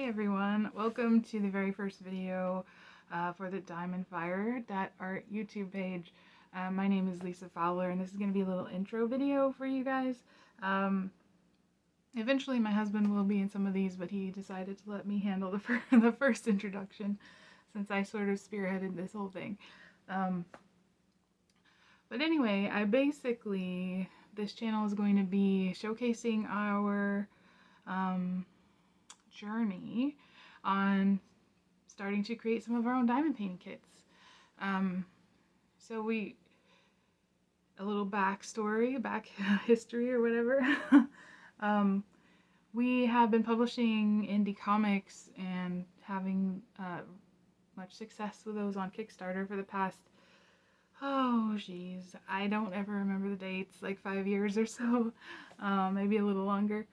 Hey everyone, welcome to the very first video for the DiamondFire.art YouTube page. My name is Lisa Fowler and this is going to be a little intro video for you guys. Eventually my husband will be in some of these, but he decided to let me handle the first introduction since I sort of spearheaded this whole thing. But anyway, this channel is going to be showcasing our journey on starting to create some of our own diamond painting kits. A little backstory, history or whatever. We have been publishing indie comics and having much success with those on Kickstarter for the past, I don't ever remember the dates, like 5 years or so, maybe a little longer.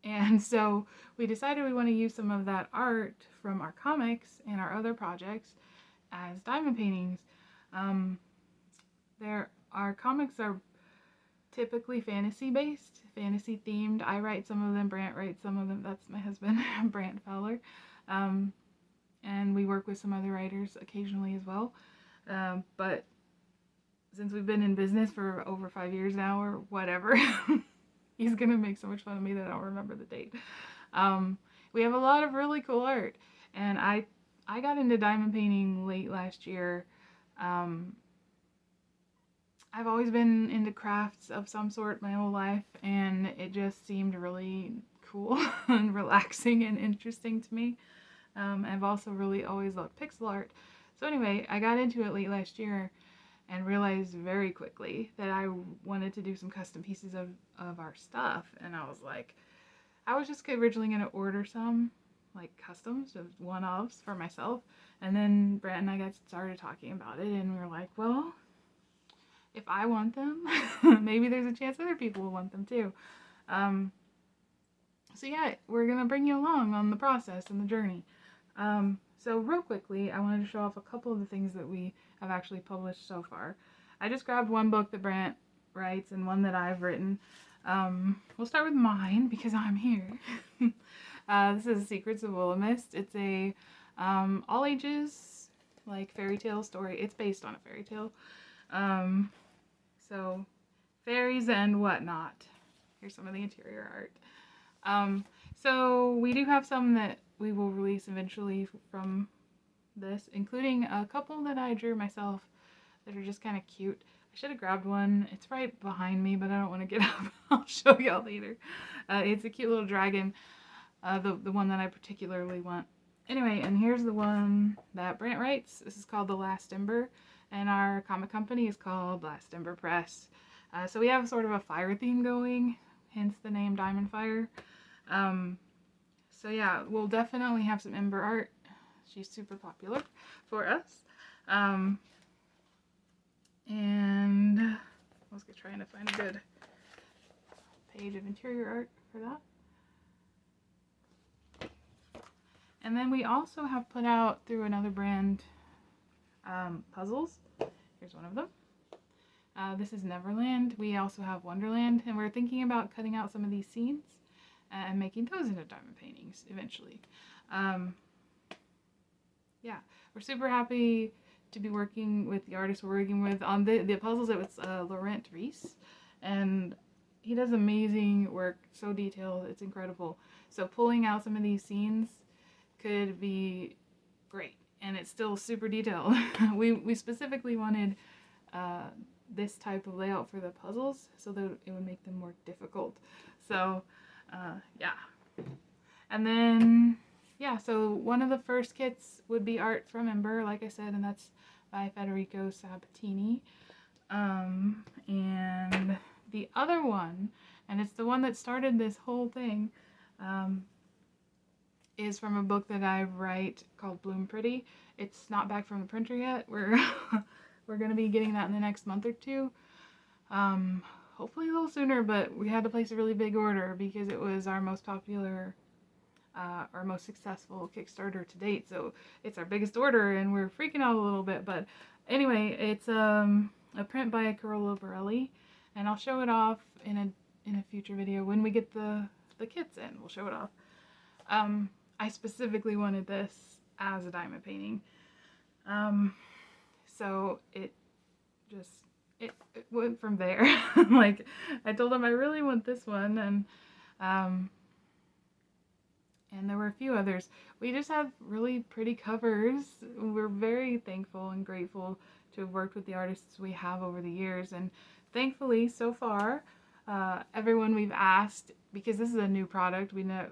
And so we decided we want to use some of that art from our comics and our other projects as diamond paintings. Our comics are typically fantasy based, fantasy themed. I write some of them, Brant writes some of them. That's my husband, Brant Fowler. And we work with some other writers occasionally as well. But since we've been in business for over 5 years now or whatever, he's gonna make so much fun of me that I don't remember the date. We have a lot of really cool art, and I got into diamond painting late last year. I've always been into crafts of some sort my whole life, and it just seemed really cool and relaxing and interesting to me. I've also really always loved pixel art. So anyway, I got into it late last year and realized very quickly that I wanted to do some custom pieces of our stuff. And I was like, I was just originally going to order some, like customs, just one-offs for myself. And then Brant and I got started talking about it, and we were like, well, if I want them, maybe there's a chance other people will want them too. So yeah, we're going to bring you along on the process and the journey. So real quickly, I wanted to show off a couple of the things that we have actually published so far. I just grabbed one book that Brant writes and one that I've written. We'll start with mine because I'm here. This is Secrets of Willamist. It's a all ages, like fairy tale story. It's based on a fairy tale. So fairies and whatnot. Here's some of the interior art. So we do have some that we will release eventually from this, including a couple that I drew myself that are just kind of cute. I should have grabbed one. It's right behind me, but I don't want to get up. I'll show y'all later. It's a cute little dragon, the one that I particularly want. Anyway, and here's the one that Brant writes. This is called The Last Ember, and our comic company is called Last Ember Press. So we have sort of a fire theme going, hence the name Diamond Fire. So yeah, we'll definitely have some Ember art. She's super popular for us. And I was trying to find a good page of interior art for that. And then we also have put out through another brand puzzles. Here's one of them. This is Neverland. We also have Wonderland, and we're thinking about cutting out some of these scenes and making those into diamond paintings eventually. Yeah, we're super happy to be working with the artist we're working with on the puzzles. It was Laurent Reese, and he does amazing work, so detailed, it's incredible. So pulling out some of these scenes could be great, and it's still super detailed. We specifically wanted this type of layout for the puzzles so that it would make them more difficult. So yeah. And then, yeah, so one of the first kits would be art from Ember, like I said, and that's by Federico Sabatini. And the other one, and it's the one that started this whole thing, is from a book that I write called Bloom Pretty. It's not back from the printer yet. We're going to be getting that in the next month or two. Hopefully a little sooner, but we had to place a really big order because it was our most popular, our most successful Kickstarter to date. So it's our biggest order, and we're freaking out a little bit. But anyway, it's a print by Carola Borelli, and I'll show it off in a future video when we get the the kits in. We'll show it off. I specifically wanted this as a diamond painting. So it just, it went from there. Like, I told him I really want this one, and there were a few others. We just have really pretty covers. We're very thankful and grateful to have worked with the artists we have over the years, and thankfully, so far, everyone we've asked, because this is a new product, we know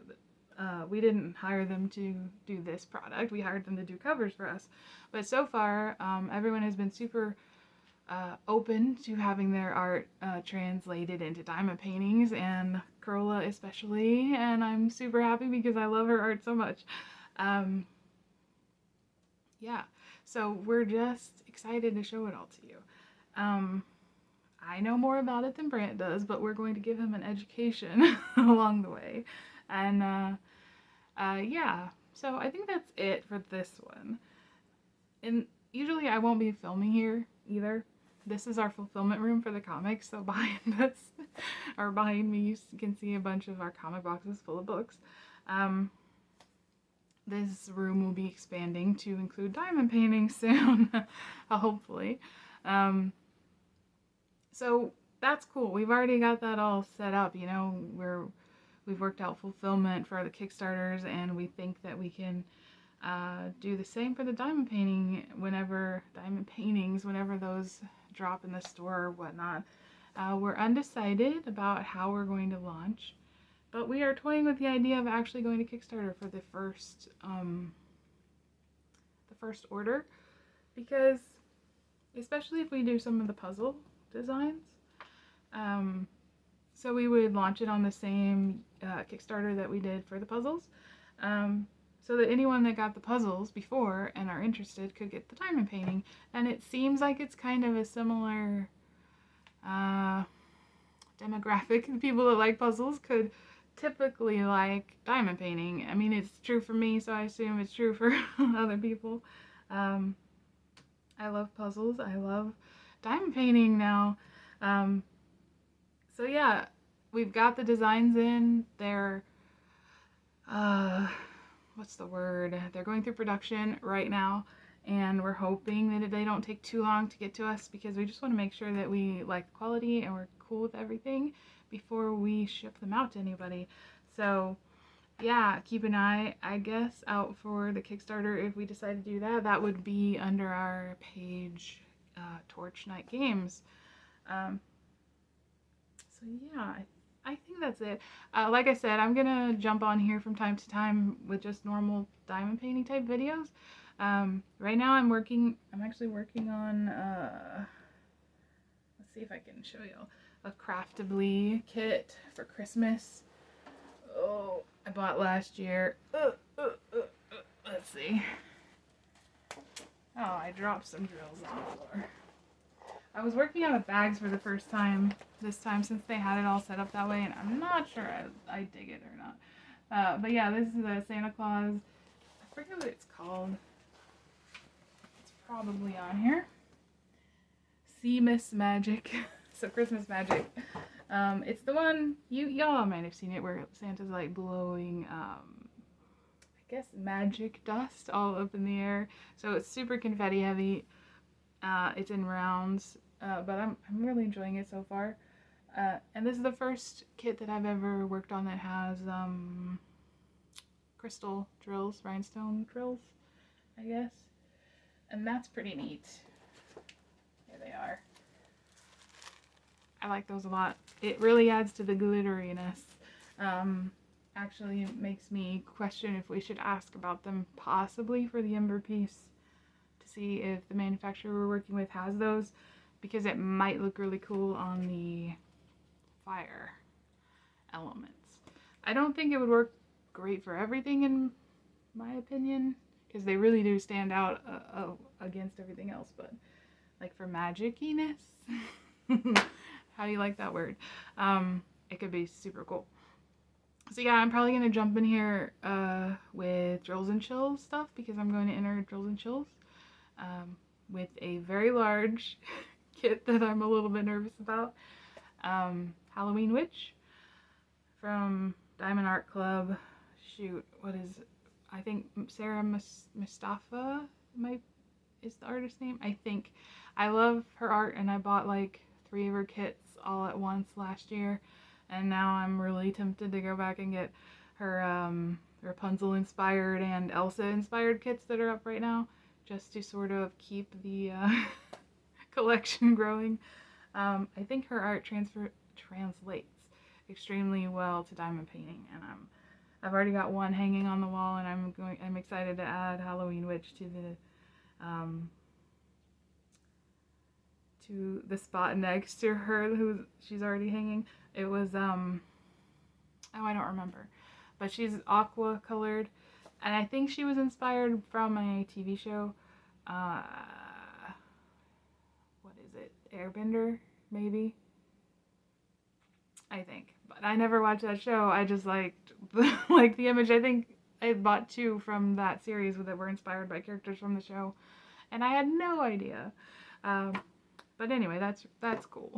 we didn't hire them to do this product, we hired them to do covers for us. But so far, everyone has been super open to having their art translated into diamond paintings, and Corolla especially, and I'm super happy because I love her art so much. Yeah, so we're just excited to show it all to you. I know more about it than Brant does, but we're going to give him an education along the way. And yeah, so I think that's it for this one. And usually I won't be filming here either. This is our fulfillment room for the comics, so behind us, or behind me, you can see a bunch of our comic boxes full of books. This room will be expanding to include diamond paintings soon, hopefully. So that's cool. We've already got that all set up, you know, we've worked out fulfillment for the Kickstarters, and we think that we can do the same for the diamond paintings whenever those drop in the store or whatnot. We're undecided about how we're going to launch, but we are toying with the idea of actually going to Kickstarter for the first order, because especially if we do some of the puzzle designs, so we would launch it on the same Kickstarter that we did for the puzzles, so that anyone that got the puzzles before and are interested could get the diamond painting. And it seems like it's kind of a similar demographic. People that like puzzles could typically like diamond painting. I mean, it's true for me, so I assume it's true for other people. I love puzzles. I love diamond painting now. So yeah, we've got the designs in. They're what's the word? They're going through production right now, and we're hoping that they don't take too long to get to us, because we just want to make sure that we like the quality and we're cool with everything before we ship them out to anybody. So yeah, keep an eye, I guess, out for the Kickstarter if we decide to do that. That would be under our page, Torch Night Games. So yeah, I think that's it. Like I said, I'm gonna jump on here from time to time with just normal diamond painting type videos. Right now I'm actually working on, let's see if I can show you, a Craftably kit for Christmas. Oh, I bought last year. Let's see. Oh, I dropped some drills on the floor. I was working out of bags for the first time this time, since they had it all set up that way, and I'm not sure I dig it or not. But yeah, this is a Santa Claus. I forget what it's called. It's probably on here. Seamus Magic. So Christmas Magic. It's the one, y'all might have seen it, where Santa's like blowing, I guess, magic dust all up in the air. So it's super confetti heavy. It's in rounds, but I'm really enjoying it so far. And this is the first kit that I've ever worked on that has crystal drills, rhinestone drills, I guess. And that's pretty neat. Here they are. I like those a lot. It really adds to the glitteriness. Actually, it makes me question if we should ask about them possibly for the Ember piece, to see if the manufacturer we're working with has those, because it might look really cool on the fire elements. I don't think it would work great for everything, in my opinion, because they really do stand out against everything else, but like for magiciness, how do you like that word? It could be super cool. So yeah, I'm probably going to jump in here with Drills and Chills stuff, because I'm going to enter Drills and Chills with a very large kit that I'm a little bit nervous about. Halloween Witch from Diamond Art Club. Shoot, what is it? I think Sarah Mustafa is the artist name. I think. I love her art, and I bought like 3 of her kits all at once last year, and now I'm really tempted to go back and get her Rapunzel inspired and Elsa inspired kits that are up right now, just to sort of keep the collection growing. I think her art translates extremely well to diamond painting, and I've already got one hanging on the wall, and I'm excited to add Halloween Witch to the spot next to her she's already hanging. It was oh, I don't remember, but she's aqua colored, and I think she was inspired from a TV show. What is it? Airbender, maybe? I think. But I never watched that show. I just liked the image. I think I bought 2 from that series that were inspired by characters from the show, and I had no idea. But anyway, that's cool.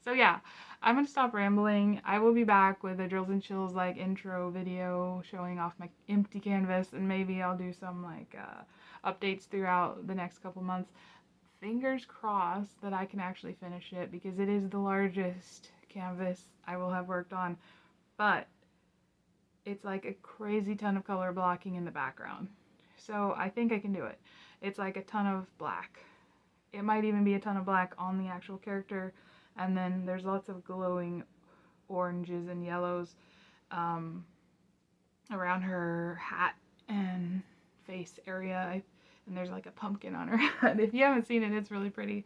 So yeah, I'm gonna stop rambling. I will be back with a Drills and Chills like intro video showing off my empty canvas, and maybe I'll do some like updates throughout the next couple months. Fingers crossed that I can actually finish it, because it is the largest canvas I will have worked on, but it's like a crazy ton of color blocking in the background. So I think I can do it. It's like a ton of black. It might even be a ton of black on the actual character, and then there's lots of glowing oranges and yellows around her hat and face area, and there's like a pumpkin on her head. If you haven't seen it, it's really pretty.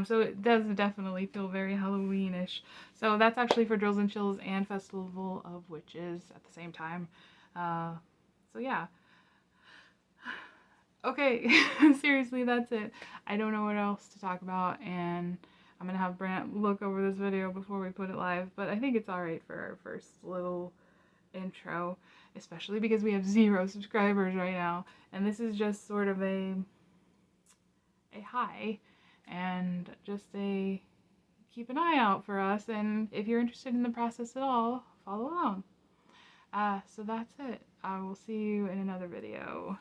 So it does definitely feel very Halloweenish. So that's actually for Drills and Chills and Festival of Witches at the same time. So yeah. Okay, seriously, that's it. I don't know what else to talk about, and I'm gonna have Brant look over this video before we put it live, but I think it's alright for our first little intro, especially because we have 0 subscribers right now, and this is just sort of a hi, and just a keep an eye out for us, and if you're interested in the process at all, follow along. So that's it. I will see you in another video.